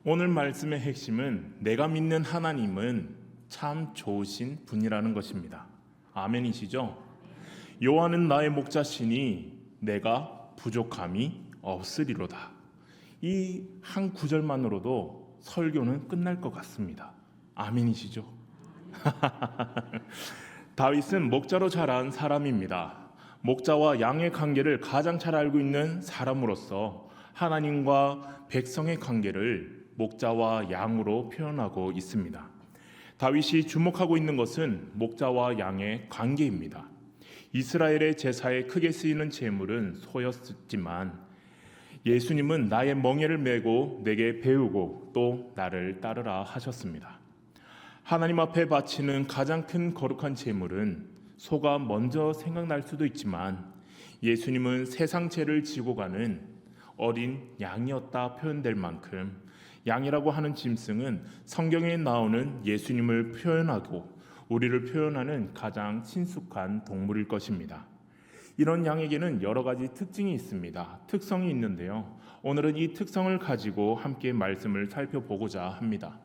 오늘 말씀의 핵심은 내가 믿는 하나님은 참 좋으신 분이라는 것입니다. 아멘이시죠? 여호와는 나의 목자시니 내가 부족함이 없으리로다. 이 한 구절만으로도 설교는 끝날 것 같습니다. 아멘이시죠? 다윗은 목자로 자란 사람입니다. 목자와 양의 관계를 가장 잘 알고 있는 사람으로서 하나님과 백성의 관계를 목자와 양으로 표현하고 있습니다. 다윗이 주목하고 있는 것은 목자와 양의 관계입니다. 이스라엘의 제사에 크게 쓰이는 제물은 소였지만 예수님은 나의 멍에를 메고 내게 배우고 또 나를 따르라 하셨습니다. 하나님 앞에 바치는 가장 큰 거룩한 제물은 소가 먼저 생각날 수도 있지만 예수님은 세상 죄를 지고 가는 어린 양이었다 표현될 만큼 양이라고 하는 짐승은 성경에 나오는 예수님을 표현하고 우리를 표현하는 가장 친숙한 동물일 것입니다. 이런 양에게는 여러 가지 특징이 있습니다. 특성이 있는데요. 오늘은 이 특성을 가지고 함께 말씀을 살펴보고자 합니다.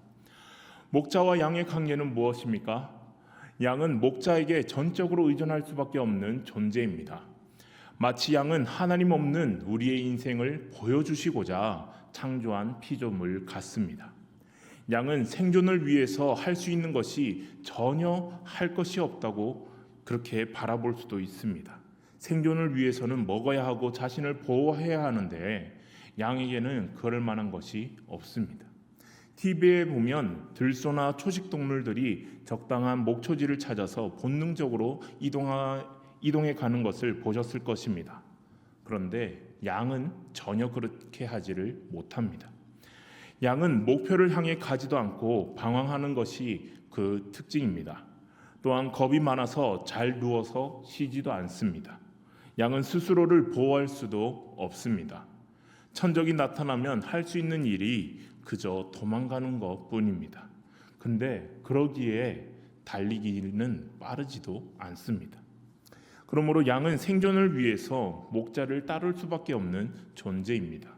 목자와 양의 관계는 무엇입니까? 양은 목자에게 전적으로 의존할 수밖에 없는 존재입니다. 마치 양은 하나님 없는 우리의 인생을 보여주시고자 창조한 피조물 같습니다. 양은 생존을 위해서 할 수 있는 것이 전혀 할 것이 없다고 그렇게 바라볼 수도 있습니다. 생존을 위해서는 먹어야 하고 자신을 보호해야 하는데 양에게는 그럴 만한 것이 없습니다. TV에 보면 들소나 초식동물들이 적당한 목초지를 찾아서 본능적으로 이동해 가는 것을 보셨을 것입니다. 그런데 양은 전혀 그렇게 하지를 못합니다. 양은 목표를 향해 가지도 않고 방황하는 것이 그 특징입니다. 또한 겁이 많아서 잘 누워서 쉬지도 않습니다. 양은 스스로를 보호할 수도 없습니다. 천적이 나타나면 할 수 있는 일이 그저 도망가는 것뿐입니다. 근데 그러기에 달리기는 빠르지도 않습니다. 그러므로 양은 생존을 위해서 목자를 따를 수밖에 없는 존재입니다.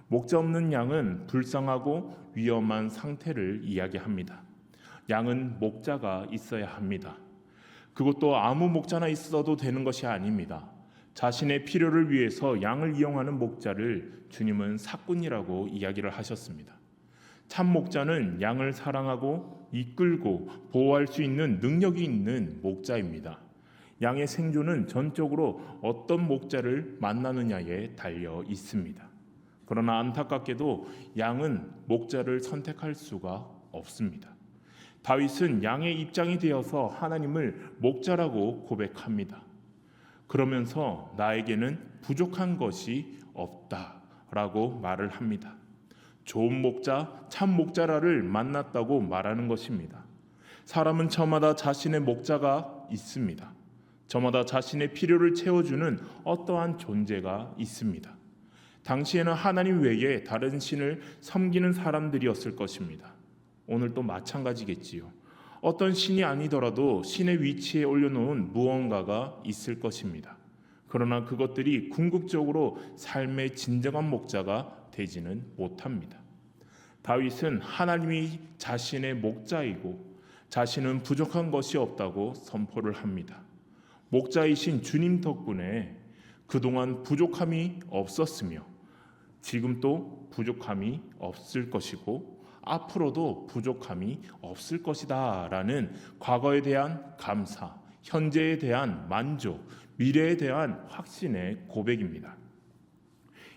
목자 없는 양은 불쌍하고 위험한 상태를 이야기합니다. 양은 목자가 있어야 합니다. 그것도 아무 목자나 있어도 되는 것이 아닙니다. 자신의 필요를 위해서 양을 이용하는 목자를 주님은 사꾼이라고 이야기를 하셨습니다. 참 목자는 양을 사랑하고 이끌고 보호할 수 있는 능력이 있는 목자입니다. 양의 생존은 전적으로 어떤 목자를 만나느냐에 달려 있습니다. 그러나 안타깝게도 양은 목자를 선택할 수가 없습니다. 다윗은 양의 입장이 되어서 하나님을 목자라고 고백합니다. 그러면서 나에게는 부족한 것이 없다라고 말을 합니다. 좋은 목자, 참 목자라를 만났다고 말하는 것입니다. 사람은 저마다 자신의 목자가 있습니다. 저마다 자신의 필요를 채워주는 어떠한 존재가 있습니다. 당시에는 하나님 외에 다른 신을 섬기는 사람들이었을 것입니다. 오늘도 마찬가지겠지요. 어떤 신이 아니더라도 신의 위치에 올려놓은 무언가가 있을 것입니다. 그러나 그것들이 궁극적으로 삶의 진정한 목자가 되지는 못합니다. 다윗은 하나님이 자신의 목자이고 자신은 부족한 것이 없다고 선포를 합니다. 목자이신 주님 덕분에 그동안 부족함이 없었으며 지금 또 부족함이 없을 것이고 앞으로도 부족함이 없을 것이다 라는 과거에 대한 감사, 현재에 대한 만족, 미래에 대한 확신의 고백입니다.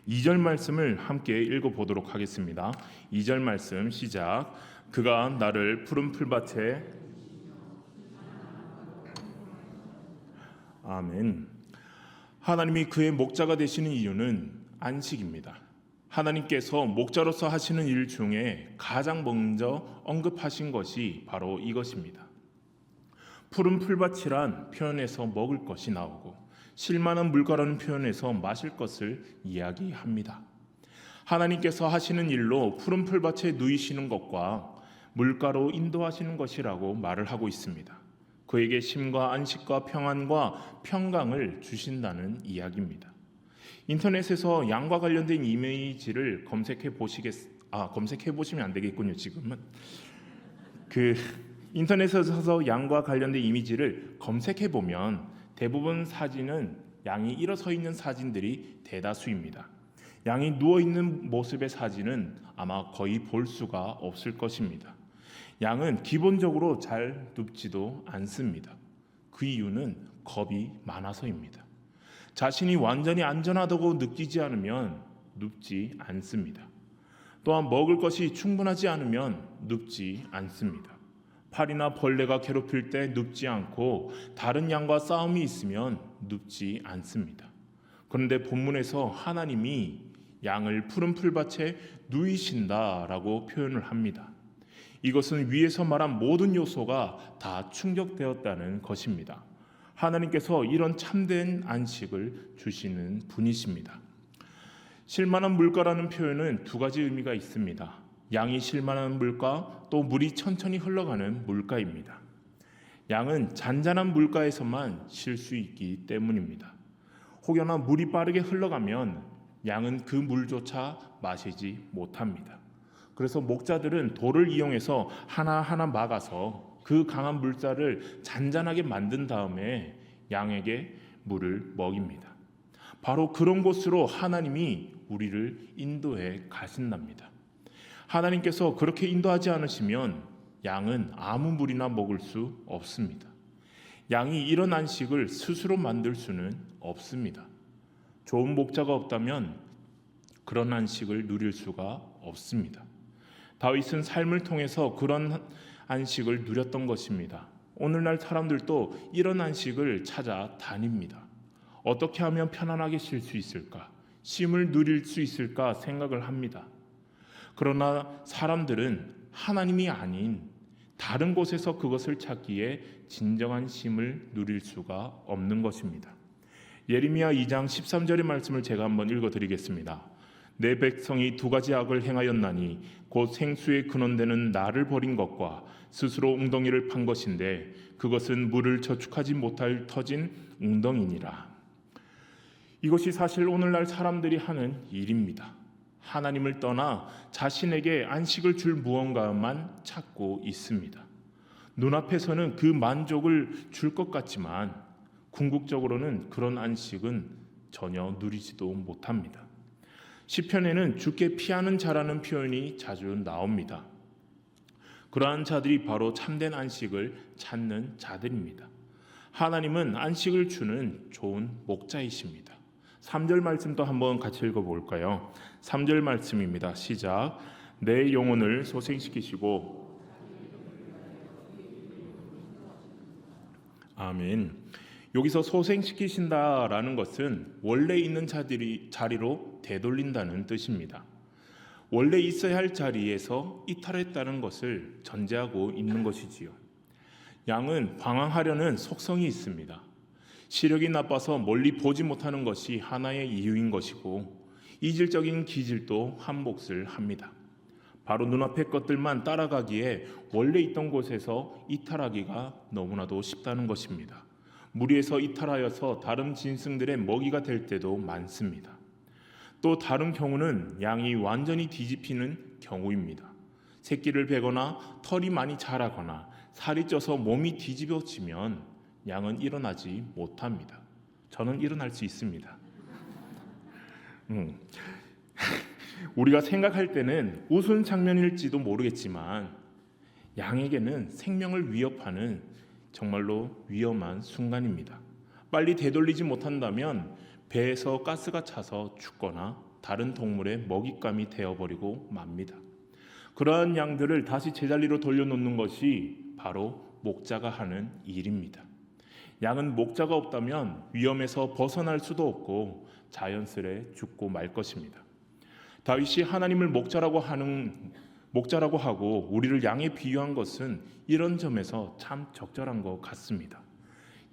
2절 말씀을 함께 읽어보도록 하겠습니다. 2절 말씀 시작. 그가 나를 푸른 풀밭에 아멘. 하나님이 그의 목자가 되시는 이유는 안식입니다. 하나님께서 목자로서 하시는 일 중에 가장 먼저 언급하신 것이 바로 이것입니다. 푸른 풀밭이란 표현에서 먹을 것이 나오고 실만한 물가라는 표현에서 마실 것을 이야기합니다. 하나님께서 하시는 일로 푸른 풀밭에 누이시는 것과 물가로 인도하시는 것이라고 말을 하고 있습니다. 그에게 쉼과 안식과 평안과 평강을 주신다는 이야기입니다. 인터넷에서 양과 관련된 이미지를 검색해 검색해 보시면 안 되겠군요. 지금은 그 인터넷에서 양과 관련된 이미지를 검색해 보면 대부분 사진은 양이 일어서 있는 사진들이 대다수입니다. 양이 누워 있는 모습의 사진은 아마 거의 볼 수가 없을 것입니다. 양은 기본적으로 잘 눕지도 않습니다. 그 이유는 겁이 많아서입니다. 자신이 완전히 안전하다고 느끼지 않으면 눕지 않습니다. 또한 먹을 것이 충분하지 않으면 눕지 않습니다. 파리나 벌레가 괴롭힐 때 눕지 않고 다른 양과 싸움이 있으면 눕지 않습니다. 그런데 본문에서 하나님이 양을 푸른 풀밭에 누이신다라고 표현을 합니다. 이것은 위에서 말한 모든 요소가 다 충족되었다는 것입니다. 하나님께서 이런 참된 안식을 주시는 분이십니다. 쉴만한 물가라는 표현은 두 가지 의미가 있습니다. 양이 쉴만한 물가, 또 물이 천천히 흘러가는 물가입니다. 양은 잔잔한 물가에서만 쉴 수 있기 때문입니다. 혹여나 물이 빠르게 흘러가면 양은 그 물조차 마시지 못합니다. 그래서 목자들은 돌을 이용해서 하나하나 막아서 그 강한 물살을 잔잔하게 만든 다음에 양에게 물을 먹입니다. 바로 그런 곳으로 하나님이 우리를 인도해 가신답니다. 하나님께서 그렇게 인도하지 않으시면 양은 아무 물이나 먹을 수 없습니다. 양이 이런 안식을 스스로 만들 수는 없습니다. 좋은 목자가 없다면 그런 안식을 누릴 수가 없습니다. 다윗은 삶을 통해서 그런 안식을 누렸던 것입니다. 오늘날 사람들도 이런 안식을 찾아 다닙니다. 어떻게 하면 편안하게 쉴 수 있을까? 쉼을 누릴 수 있을까 생각을 합니다. 그러나 사람들은 하나님이 아닌 다른 곳에서 그것을 찾기에 진정한 쉼을 누릴 수가 없는 것입니다. 예레미야 2장 13절의 말씀을 제가 한번 읽어드리겠습니다. 내 백성이 두 가지 악을 행하였나니 곧 생수의 근원되는 나를 버린 것과 스스로 웅덩이를 판 것인데 그것은 물을 저축하지 못할 터진 웅덩이니라. 이것이 사실 오늘날 사람들이 하는 일입니다. 하나님을 떠나 자신에게 안식을 줄 무언가만 찾고 있습니다. 눈앞에서는 그 만족을 줄 것 같지만 궁극적으로는 그런 안식은 전혀 누리지도 못합니다. 시편에는 주께 피하는 자라는 표현이 자주 나옵니다. 그러한 자들이 바로 참된 안식을 찾는 자들입니다. 하나님은 안식을 주는 좋은 목자이십니다. 3절 말씀도 한번 같이 읽어볼까요? 3절 말씀입니다. 시작. 내 영혼을 소생시키시고 아멘. 여기서 소생시키신다라는 것은 원래 있는 자리로 되돌린다는 뜻입니다. 원래 있어야 할 자리에서 이탈했다는 것을 전제하고 있는 것이지요. 양은 방황하려는 속성이 있습니다. 시력이 나빠서 멀리 보지 못하는 것이 하나의 이유인 것이고 이질적인 기질도 한 몫을 합니다. 바로 눈앞의 것들만 따라가기에 원래 있던 곳에서 이탈하기가 너무나도 쉽다는 것입니다. 무리에서 이탈하여서 다른 짐승들의 먹이가 될 때도 많습니다. 또 다른 경우는 양이 완전히 뒤집히는 경우입니다. 새끼를 베거나 털이 많이 자라거나 살이 쪄서 몸이 뒤집어지면 양은 일어나지 못합니다. 저는 일어날 수 있습니다. 우리가 생각할 때는 우스운 장면일지도 모르겠지만 양에게는 생명을 위협하는 정말로 위험한 순간입니다. 빨리 되돌리지 못한다면 배에서 가스가 차서 죽거나 다른 동물의 먹잇감이 되어버리고 맙니다. 그러한 양들을 다시 제자리로 돌려놓는 것이 바로 목자가 하는 일입니다. 양은 목자가 없다면 위험에서 벗어날 수도 없고 자연스레 죽고 말 것입니다. 다윗이 하나님을 목자라고 하고 우리를 양에 비유한 것은 이런 점에서 참 적절한 것 같습니다.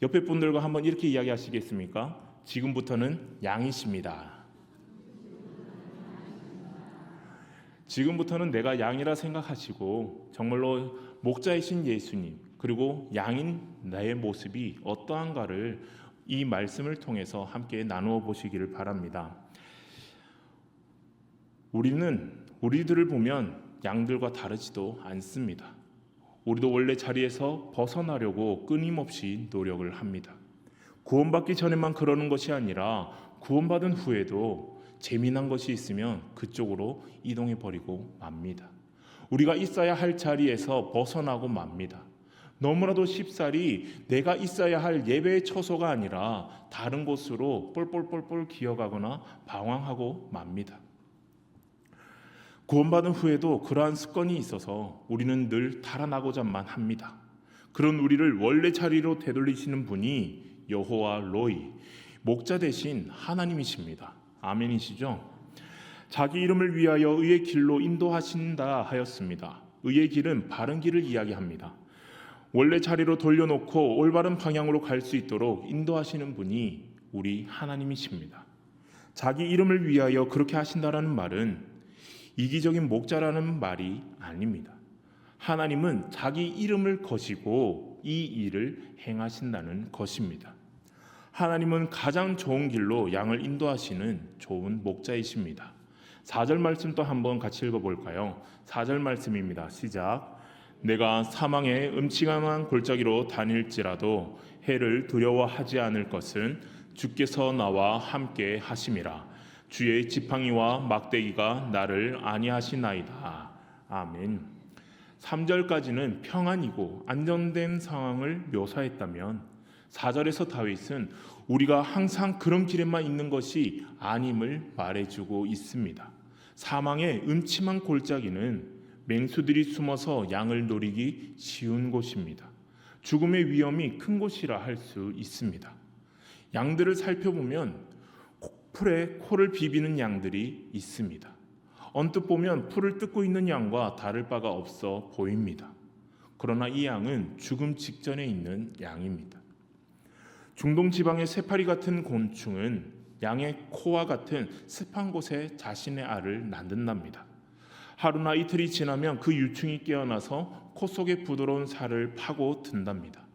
옆에 분들과 한번 이렇게 이야기하시겠습니까? 지금부터는 양이십니다. 지금부터는 내가 양이라 생각하시고 정말로 목자이신 예수님 그리고 양인 나의 모습이 어떠한가를 이 말씀을 통해서 함께 나누어 보시기를 바랍니다. 우리는 우리들을 보면 양들과 다르지도 않습니다. 우리도 원래 자리에서 벗어나려고 끊임없이 노력을 합니다. 구원받기 전에만 그러는 것이 아니라 구원받은 후에도 재미난 것이 있으면 그쪽으로 이동해 버리고 맙니다. 우리가 있어야 할 자리에서 벗어나고 맙니다. 너무나도 쉽사리 내가 있어야 할 예배의 처소가 아니라 다른 곳으로 뻘뻘뻘뻘 기어가거나 방황하고 맙니다. 구원받은 후에도 그러한 습관이 있어서 우리는 늘 달아나고자만 합니다. 그런 우리를 원래 자리로 되돌리시는 분이 여호와 로이, 목자 대신 하나님이십니다. 아멘이시죠? 자기 이름을 위하여 의의 길로 인도하신다 하였습니다. 의의 길은 바른 길을 이야기합니다. 원래 자리로 돌려놓고 올바른 방향으로 갈 수 있도록 인도하시는 분이 우리 하나님이십니다. 자기 이름을 위하여 그렇게 하신다라는 말은 이기적인 목자라는 말이 아닙니다. 하나님은 자기 이름을 거시고 이 일을 행하신다는 것입니다. 하나님은 가장 좋은 길로 양을 인도하시는 좋은 목자이십니다. 4절 말씀 또 한번 같이 읽어볼까요? 4절 말씀입니다. 시작. 내가 사망의 음침한 골짜기로 다닐지라도 해를 두려워하지 않을 것은 주께서 나와 함께 하심이라. 주의 지팡이와 막대기가 나를 안위하시나이다. 아멘. 3절까지는 평안이고 안정된 상황을 묘사했다면 4절에서 다윗은 우리가 항상 그런 길에만 있는 것이 아님을 말해주고 있습니다. 사망의 음침한 골짜기는 맹수들이 숨어서 양을 노리기 쉬운 곳입니다. 죽음의 위험이 큰 곳이라 할 수 있습니다. 양들을 살펴보면 풀에 코를 비비는 양들이 있습니다. 언뜻 보면 풀을 뜯고 있는 양과 다를 바가 없어 보입니다. 그러나 이 양은 죽음 직전에 있는 양입니다. 중동 지방의 새파리 같은 곤충은 양의 코와 같은 습한 곳에 자신의 알을 낳는답니다. 하루나 이틀이 지나면 그 유충이 깨어나서 코 속에 부드러운 살을 파고 든답니다.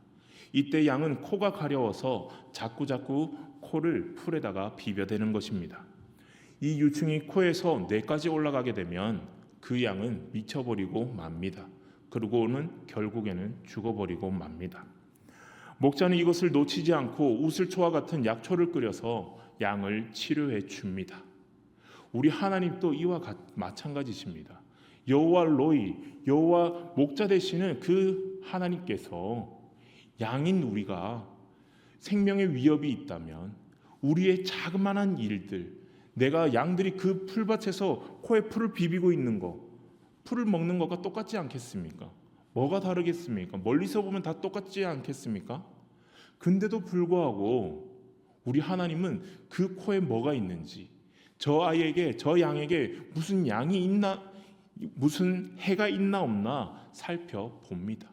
이때 양은 코가 가려워서 자꾸자꾸 코를 풀에다가 비벼대는 것입니다. 이 유충이 코에서 뇌까지 올라가게 되면 그 양은 미쳐버리고 맙니다. 그리고는 결국에는 죽어버리고 맙니다. 목자는 이것을 놓치지 않고 우슬초와 같은 약초를 끓여서 양을 치료해 줍니다. 우리 하나님도 이와 마찬가지십니다. 여호와 로이, 여호와 목자 되시는 그 하나님께서 양인 우리가 생명의 위협이 있다면 우리의 자그마한 일들, 내가 양들이 그 풀밭에서 코에 풀을 비비고 있는 거, 풀을 먹는 것과 똑같지 않겠습니까? 뭐가 다르겠습니까? 멀리서 보면 다 똑같지 않겠습니까? 근데도 불구하고 우리 하나님은 그 코에 뭐가 있는지, 저 아이에게, 저 양에게 무슨 양이 있나, 무슨 해가 있나 없나 살펴봅니다.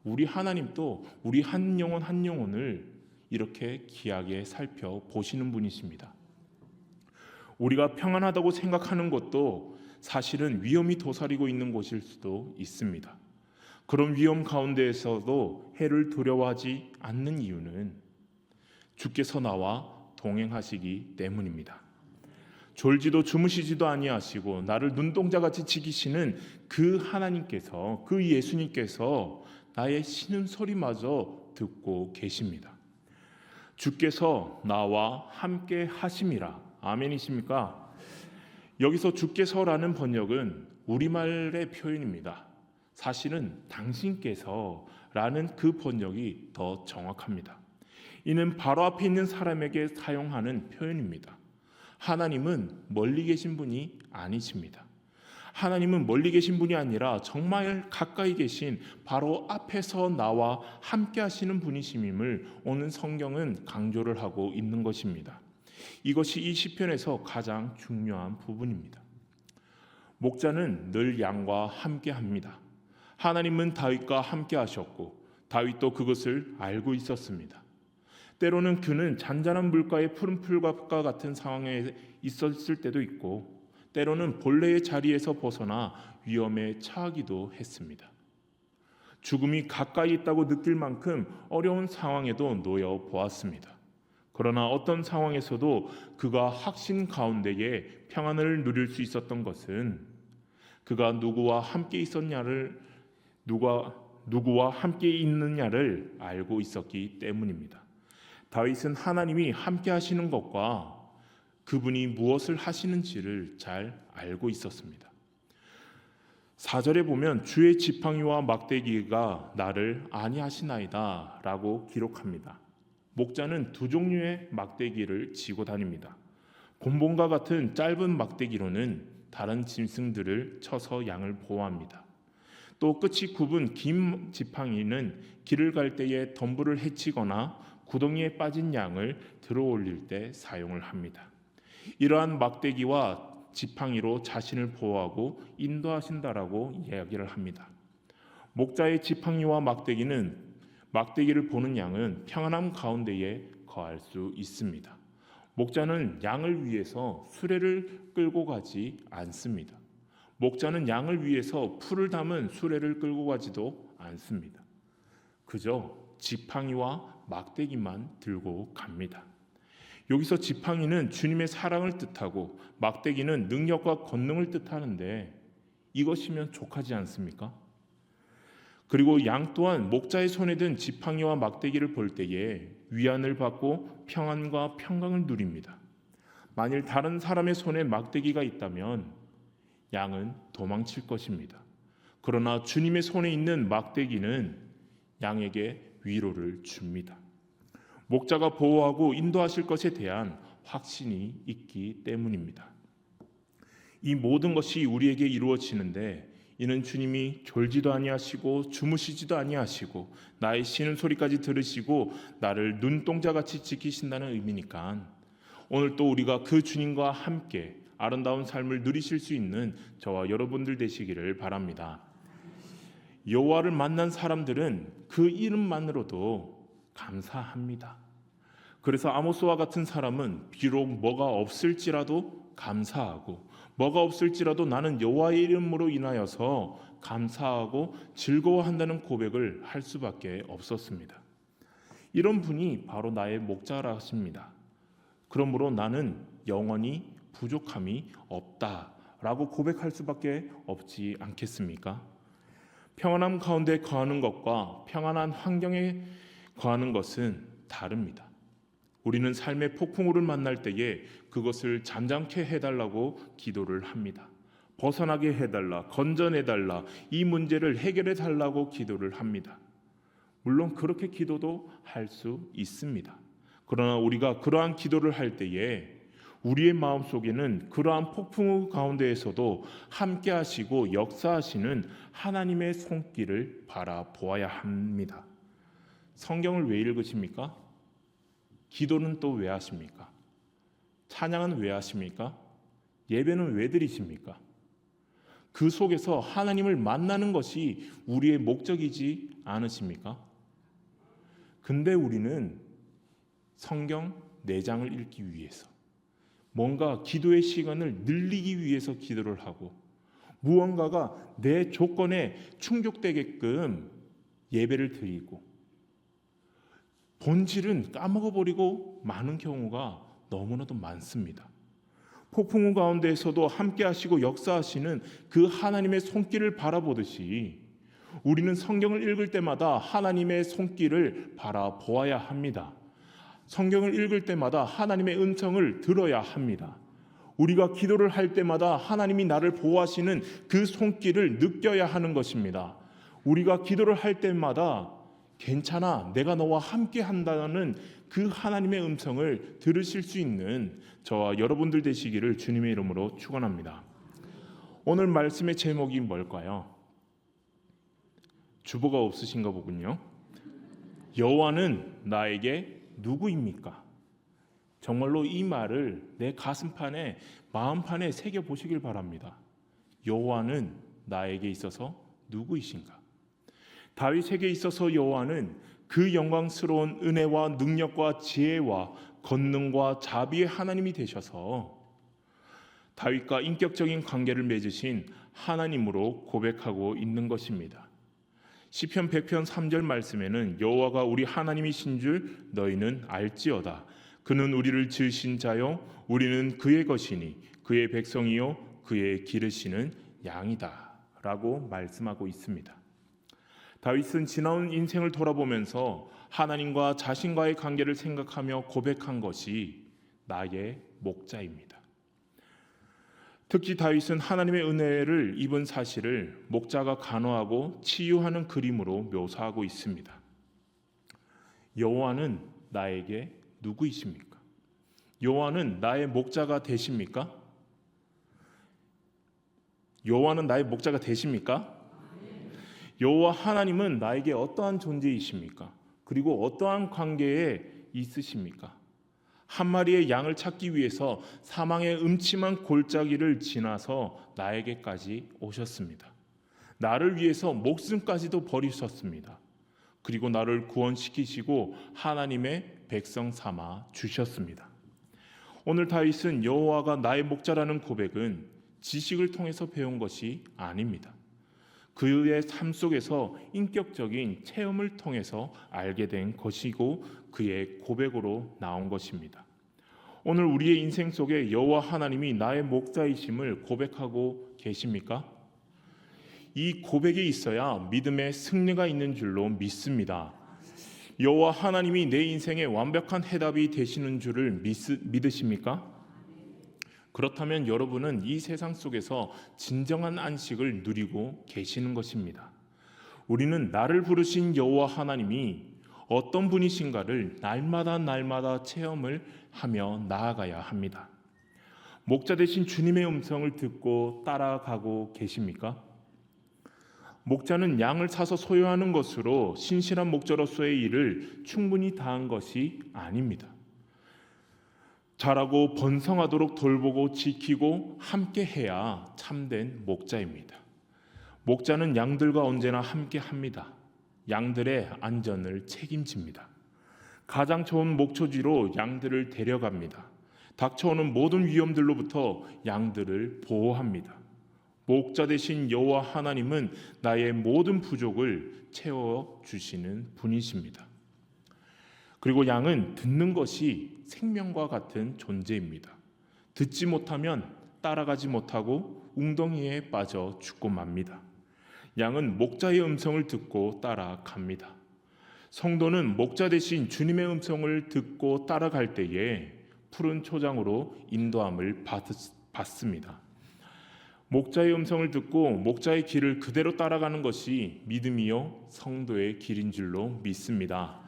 우리 하나님도 우리 한 영혼 한 영혼을 이렇게 귀하게 살펴보시는 분이십니다. 우리가 평안하다고 생각하는 것도 사실은 위험이 도사리고 있는 곳일 수도 있습니다. 그런 위험 가운데에서도 해를 두려워하지 않는 이유는 주께서 나와 동행하시기 때문입니다. 졸지도 주무시지도 아니하시고 나를 눈동자같이 지키시는 그 하나님께서, 그 예수님께서 나의 쉬는 소리마저 듣고 계십니다. 주께서 나와 함께 하심이라. 아멘이십니까? 여기서 주께서라는 번역은 우리말의 표현입니다. 사실은 당신께서라는 그 번역이 더 정확합니다. 이는 바로 앞에 있는 사람에게 사용하는 표현입니다. 하나님은 멀리 계신 분이 아니십니다. 하나님은 멀리 계신 분이 아니라 정말 가까이 계신 바로 앞에서 나와 함께 하시는 분이심임을 오늘 성경은 강조를 하고 있는 것입니다. 이것이 이 시편에서 가장 중요한 부분입니다. 목자는 늘 양과 함께 합니다. 하나님은 다윗과 함께 하셨고 다윗도 그것을 알고 있었습니다. 때로는 그는 잔잔한 물가의 푸른 풀과 같은 상황에 있었을 때도 있고 때로는 본래의 자리에서 벗어나 위험에 처하기도 했습니다. 죽음이 가까이 있다고 느낄 만큼 어려운 상황에도 놓여 보았습니다. 그러나 어떤 상황에서도 그가 확신 가운데에 평안을 누릴 수 있었던 것은 그가 누구와 함께 있느냐를 알고 있었기 때문입니다. 다윗은 하나님이 함께 하시는 것과 그분이 무엇을 하시는지를 잘 알고 있었습니다. 4절에 보면 주의 지팡이와 막대기가 나를 안위하시나이다 라고 기록합니다. 목자는 두 종류의 막대기를 지고 다닙니다. 곤봉과 같은 짧은 막대기로는 다른 짐승들을 쳐서 양을 보호합니다. 또 끝이 굽은 긴 지팡이는 길을 갈 때에 덤불을 해치거나 구덩이에 빠진 양을 들어 올릴 때 사용을 합니다. 이러한 막대기와 지팡이로 자신을 보호하고 인도하신다라고 이야기를 합니다. 목자의 지팡이와 막대기를 보는 양은 평안함 가운데에 거할 수 있습니다. 목자는 양을 위해서 수레를 끌고 가지 않습니다. 목자는 양을 위해서 풀을 담은 수레를 끌고 가지도 않습니다. 그저 지팡이와 막대기만 들고 갑니다. 여기서 지팡이는 주님의 사랑을 뜻하고 막대기는 능력과 권능을 뜻하는데 이것이면 족하지 않습니까? 그리고 양 또한 목자의 손에 든 지팡이와 막대기를 볼 때에 위안을 받고 평안과 평강을 누립니다. 만일 다른 사람의 손에 막대기가 있다면 양은 도망칠 것입니다. 그러나 주님의 손에 있는 막대기는 양에게 위로를 줍니다. 목자가 보호하고 인도하실 것에 대한 확신이 있기 때문입니다. 이 모든 것이 우리에게 이루어지는데 이는 주님이 졸지도 아니하시고 주무시지도 아니하시고 나의 쉬는 소리까지 들으시고 나를 눈동자같이 지키신다는 의미니까 오늘 또 우리가 그 주님과 함께 아름다운 삶을 누리실 수 있는 저와 여러분들 되시기를 바랍니다. 여호와를 만난 사람들은 그 이름만으로도 감사합니다. 그래서 아모스와 같은 사람은 비록 뭐가 없을지라도 감사하고 뭐가 없을지라도 나는 여호와의 이름으로 인하여서 감사하고 즐거워한다는 고백을 할 수밖에 없었습니다. 이런 분이 바로 나의 목자라 하십니다. 그러므로 나는 영원히 부족함이 없다라고 고백할 수밖에 없지 않겠습니까? 평안함 가운데 거하는 것과 평안한 환경에 거하는 것은 다릅니다. 우리는 삶의 폭풍우를 만날 때에 그것을 잠잠케 해달라고 기도를 합니다. 벗어나게 해달라, 건져내달라, 이 문제를 해결해달라고 기도를 합니다. 물론 그렇게 기도도 할 수 있습니다. 그러나 우리가 그러한 기도를 할 때에 우리의 마음속에는 그러한 폭풍우 가운데에서도 함께 하시고 역사하시는 하나님의 손길을 바라보아야 합니다. 성경을 왜 읽으십니까? 기도는 또 왜 하십니까? 찬양은 왜 하십니까? 예배는 왜 드리십니까? 그 속에서 하나님을 만나는 것이 우리의 목적이지 않으십니까? 근데 우리는 성경 4장을 읽기 위해서 뭔가 기도의 시간을 늘리기 위해서 기도를 하고 무언가가 내 조건에 충족되게끔 예배를 드리고 본질은 까먹어버리고 많은 경우가 너무나도 많습니다. 폭풍우 가운데에서도 함께 하시고 역사하시는 그 하나님의 손길을 바라보듯이 우리는 성경을 읽을 때마다 하나님의 손길을 바라보아야 합니다. 성경을 읽을 때마다 하나님의 음성을 들어야 합니다. 우리가 기도를 할 때마다 하나님이 나를 보호하시는 그 손길을 느껴야 하는 것입니다. 우리가 기도를 할 때마다 괜찮아, 내가 너와 함께 한다는 그 하나님의 음성을 들으실 수 있는 저와 여러분들 되시기를 주님의 이름으로 축원합니다. 오늘 말씀의 제목이 뭘까요? 주보가 없으신가 보군요. 여호와는 나에게 누구입니까? 정말로 이 말을 내 가슴판에 마음판에 새겨 보시길 바랍니다. 여호와는 나에게 있어서 누구이신가? 다윗에게 있어서 여호와는 그 영광스러운 은혜와 능력과 지혜와 권능과 자비의 하나님이 되셔서 다윗과 인격적인 관계를 맺으신 하나님으로 고백하고 있는 것입니다. 시편 100편 3절 말씀에는 여호와가 우리 하나님이신 줄 너희는 알지어다. 그는 우리를 지으신 자요 우리는 그의 것이니 그의 백성이요 그의 기르시는 양이다라고 말씀하고 있습니다. 다윗은 지나온 인생을 돌아보면서 하나님과 자신과의 관계를 생각하며 고백한 것이 나의 목자입니다. 특히 다윗은 하나님의 은혜를 입은 사실을 목자가 간호하고 치유하는 그림으로 묘사하고 있습니다. 여호와는 나에게 누구이십니까? 여호와는 나의 목자가 되십니까? 여호와는 나의 목자가 되십니까? 여호와 하나님은 나에게 어떠한 존재이십니까? 그리고 어떠한 관계에 있으십니까? 한 마리의 양을 찾기 위해서 사망의 음침한 골짜기를 지나서 나에게까지 오셨습니다. 나를 위해서 목숨까지도 버리셨습니다. 그리고 나를 구원시키시고 하나님의 백성 삼아 주셨습니다. 오늘 다윗은 여호와가 나의 목자라는 고백은 지식을 통해서 배운 것이 아닙니다. 그의 삶 속에서 인격적인 체험을 통해서 알게 된 것이고 그의 고백으로 나온 것입니다. 오늘 우리의 인생 속에 여호와 하나님이 나의 목자이심을 고백하고 계십니까? 이 고백이 있어야 믿음의 승리가 있는 줄로 믿습니다. 여호와 하나님이 내 인생의 완벽한 해답이 되시는 줄을 믿으십니까? 그렇다면 여러분은 이 세상 속에서 진정한 안식을 누리고 계시는 것입니다. 우리는 나를 부르신 여호와 하나님이 어떤 분이신가를 날마다 체험을 하며 나아가야 합니다. 목자 되신 주님의 음성을 듣고 따라가고 계십니까? 목자는 양을 사서 소유하는 것으로 신실한 목자로서의 일을 충분히 다한 것이 아닙니다. 자라고 번성하도록 돌보고 지키고 함께 해야 참된 목자입니다. 목자는 양들과 언제나 함께 합니다. 양들의 안전을 책임집니다. 가장 좋은 목초지로 양들을 데려갑니다. 닥쳐오는 모든 위험들로부터 양들을 보호합니다. 목자 되신 여호와 하나님은 나의 모든 부족을 채워주시는 분이십니다. 그리고 양은 듣는 것이 생명과 같은 존재입니다. 듣지 못하면 따라가지 못하고 웅덩이에 빠져 죽고 맙니다. 양은 목자의 음성을 듣고 따라갑니다. 성도는 목자 대신 주님의 음성을 듣고 따라갈 때에 푸른 초장으로 인도함을 받습니다. 목자의 음성을 듣고 목자의 길을 그대로 따라가는 것이 믿음이요 성도의 길인 줄로 믿습니다.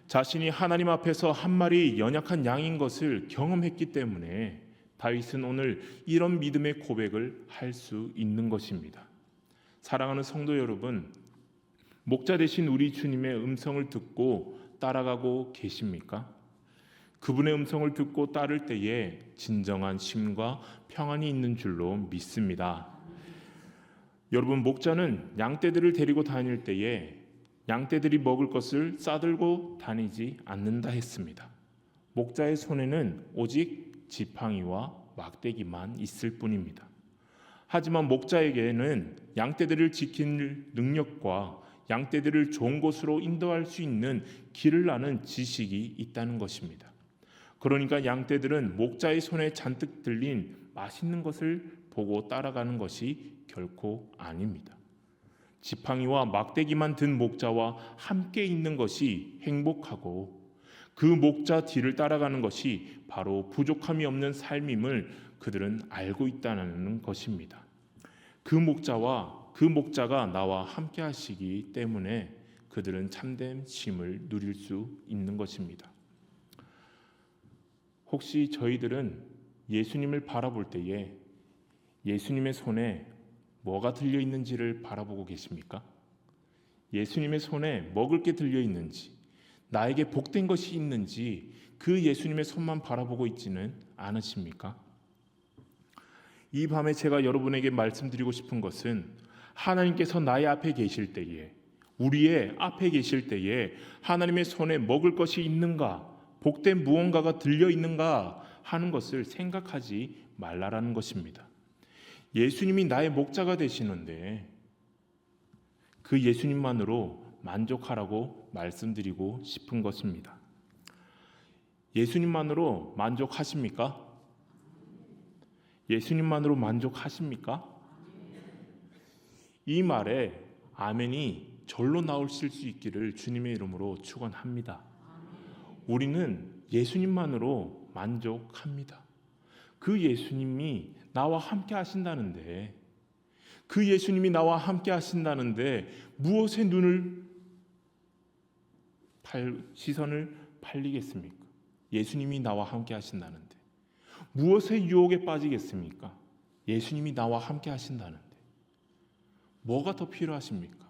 자신이 하나님 앞에서 한 마리 연약한 양인 것을 경험했기 때문에 다윗은 오늘 이런 믿음의 고백을 할 수 있는 것입니다. 사랑하는 성도 여러분, 목자 되신 우리 주님의 음성을 듣고 따라가고 계십니까? 그분의 음성을 듣고 따를 때에 진정한 쉼과 평안이 있는 줄로 믿습니다. 여러분, 목자는 양떼들을 데리고 다닐 때에 양떼들이 먹을 것을 싸들고 다니지 않는다 했습니다. 목자의 손에는 오직 지팡이와 막대기만 있을 뿐입니다. 하지만 목자에게는 양떼들을 지킬 능력과 양떼들을 좋은 곳으로 인도할 수 있는 길을 아는 지식이 있다는 것입니다. 그러니까 양떼들은 목자의 손에 잔뜩 들린 맛있는 것을 보고 따라가는 것이 결코 아닙니다. 지팡이와 막대기만 든 목자와 함께 있는 것이 행복하고 그 목자 뒤를 따라가는 것이 바로 부족함이 없는 삶임을 그들은 알고 있다는 것입니다. 그 목자가 나와 함께 하시기 때문에 그들은 참된 쉼을 누릴 수 있는 것입니다. 혹시 저희들은 예수님을 바라볼 때에 예수님의 손에 뭐가 들려 있는지를 바라보고 계십니까? 예수님의 손에 먹을 게 들려 있는지, 나에게 복된 것이 있는지 그 예수님의 손만 바라보고 있지는 않으십니까? 이 밤에 제가 여러분에게 말씀드리고 싶은 것은 하나님께서 나의 앞에 계실 때에, 우리의 앞에 계실 때에 하나님의 손에 먹을 것이 있는가, 복된 무언가가 들려 있는가 하는 것을 생각하지 말라라는 것입니다. 예수님이 나의 목자가 되시는데 그 예수님만으로 만족하라고 말씀드리고 싶은 것입니다. 예수님만으로 만족하십니까? 예수님만으로 만족하십니까? 이 말에 아멘이 절로 나오실 수 있기를 주님의 이름으로 축원합니다. 우리는 예수님만으로 만족합니다. 그 예수님이 나와 함께 하신다는데, 그 예수님이 나와 함께 하신다는데 무엇에 시선을 팔리겠습니까? 예수님이 나와 함께 하신다는데 무엇의 유혹에 빠지겠습니까? 예수님이 나와 함께 하신다는데 뭐가 더 필요하십니까?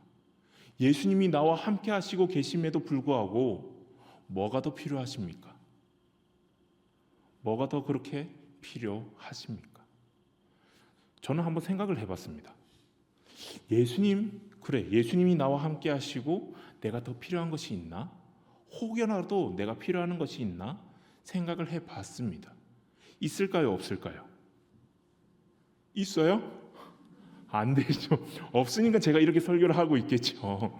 예수님이 나와 함께 하시고 계심에도 불구하고 뭐가 더 필요하십니까? 뭐가 더 그렇게 필요하십니까? 저는 한번 생각을 해봤습니다. 예수님이 나와 함께 하시고 내가 더 필요한 것이 있나? 혹여나도 내가 필요한 것이 있나? 생각을 해봤습니다. 있을까요? 없을까요? 있어요? 안 되죠. 없으니까 제가 이렇게 설교를 하고 있겠죠.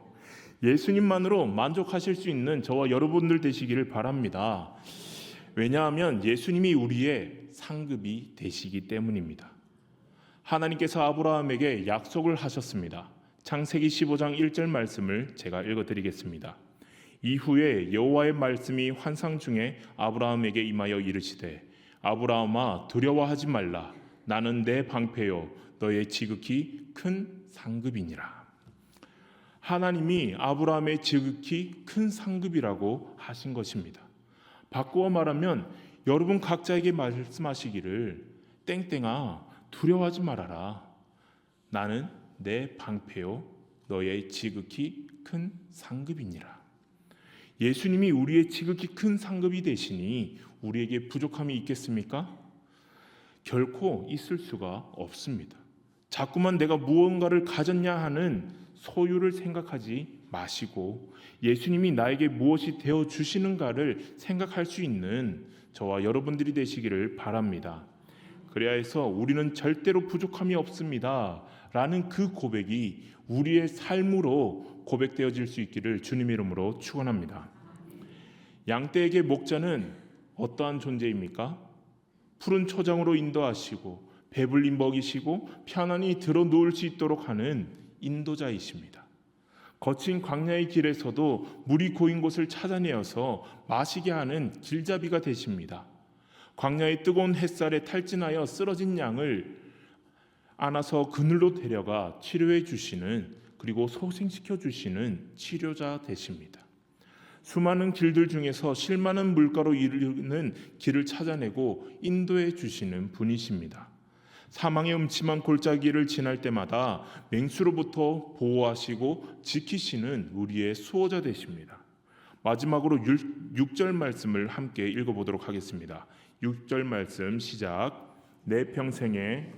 예수님만으로 만족하실 수 있는 저와 여러분들 되시기를 바랍니다. 왜냐하면 예수님이 우리의 상급이 되시기 때문입니다. 하나님께서 아브라함에게 약속을 하셨습니다. 창세기 15장 1절 말씀을 제가 읽어드리겠습니다. 이후에 여호와의 말씀이 환상 중에 아브라함에게 임하여 이르시되 아브라함아 두려워하지 말라. 나는 내 방패요 너의 지극히 큰 상급이니라. 하나님이 아브라함의 지극히 큰 상급이라고 하신 것입니다. 바꾸어 말하면 여러분 각자에게 말씀하시기를 땡땡아 두려워하지 말아라. 나는 내 방패요 너의 지극히 큰 상급이니라. 예수님이 우리의 지극히 큰 상급이 되시니 우리에게 부족함이 있겠습니까? 결코 있을 수가 없습니다. 자꾸만 내가 무언가를 가졌냐 하는 소유를 생각하지 마시고 예수님이 나에게 무엇이 되어 주시는가를 생각할 수 있는 저와 여러분들이 되시기를 바랍니다. 그래야 해서 우리는 절대로 부족함이 없습니다 라는 그 고백이 우리의 삶으로 고백되어질 수 있기를 주님의 이름으로 축원합니다. 양떼에게 목자는 어떠한 존재입니까? 푸른 초장으로 인도하시고 배불리 먹이시고 편안히 들어 누울 수 있도록 하는 인도자이십니다. 거친 광야의 길에서도 물이 고인 곳을 찾아내어서 마시게 하는 길잡이가 되십니다. 광야의 뜨거운 햇살에 탈진하여 쓰러진 양을 안아서 그늘로 데려가 치료해 주시는, 그리고 소생시켜 주시는 치료자 되십니다. 수많은 길들 중에서 실많은 물가로 이르는 길을 찾아내고 인도해 주시는 분이십니다. 사망의 음침한 골짜기를 지날 때마다 맹수로부터 보호하시고 지키시는 우리의 수호자 되십니다. 마지막으로 6절 말씀을 함께 읽어보도록 하겠습니다. 6절 말씀 시작. 내 평생에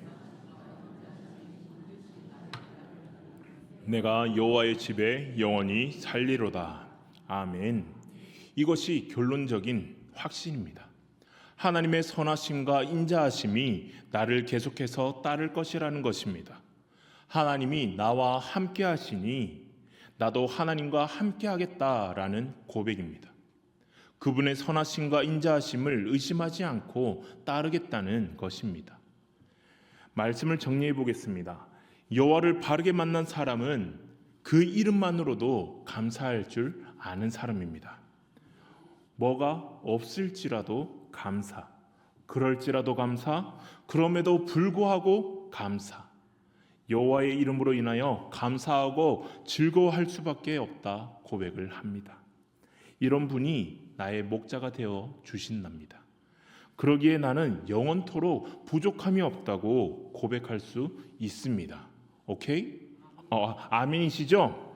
내가 여호와의 집에 영원히 살리로다. 아멘. 이것이 결론적인 확신입니다. 하나님의 선하심과 인자하심이 나를 계속해서 따를 것이라는 것입니다. 하나님이 나와 함께 하시니 나도 하나님과 함께 하겠다라는 고백입니다. 그분의 선하심과 인자하심을 의심하지 않고 따르겠다는 것입니다. 말씀을 정리해 보겠습니다. 여호와를 바르게 만난 사람은 그 이름만으로도 감사할 줄 아는 사람입니다. 뭐가 없을지라도 감사, 그럴지라도 감사, 그럼에도 불구하고 감사. 여호와의 이름으로 인하여 감사하고 즐거워할 수밖에 없다 고백을 합니다. 이런 분이 나의 목자가 되어 주신답니다. 그러기에 나는 영원토록 부족함이 없다고 고백할 수 있습니다. 오케이? 아멘이시죠?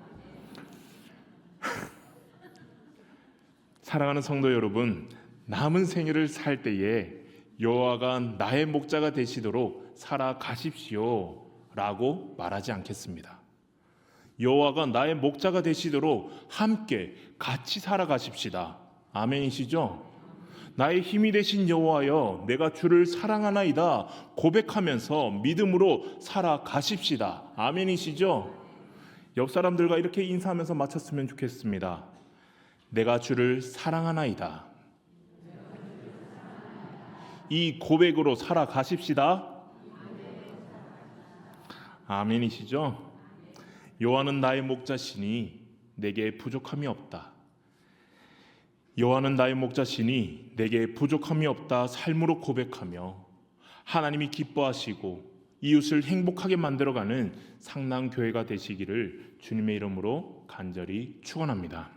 사랑하는 성도 여러분, 남은 생애를 살 때에 여호와가 나의 목자가 되시도록 살아가십시오 라고 말하지 않겠습니다. 여호와가 나의 목자가 되시도록 함께 같이 살아가십시다. 아멘이시죠? 나의 힘이 되신 여호와여, 내가 주를 사랑하나이다 고백하면서 믿음으로 살아가십시다. 아멘이시죠? 옆 사람들과 이렇게 인사하면서 마쳤으면 좋겠습니다. 내가 주를 사랑하나이다. 이 고백으로 살아가십시다. 아멘이시죠? 여호와는 나의 목자시니 내게 부족함이 없다. 여호와는 나의 목자시니 내게 부족함이 없다 삶으로 고백하며 하나님이 기뻐하시고 이웃을 행복하게 만들어가는 상당교회가 되시기를 주님의 이름으로 간절히 축원합니다.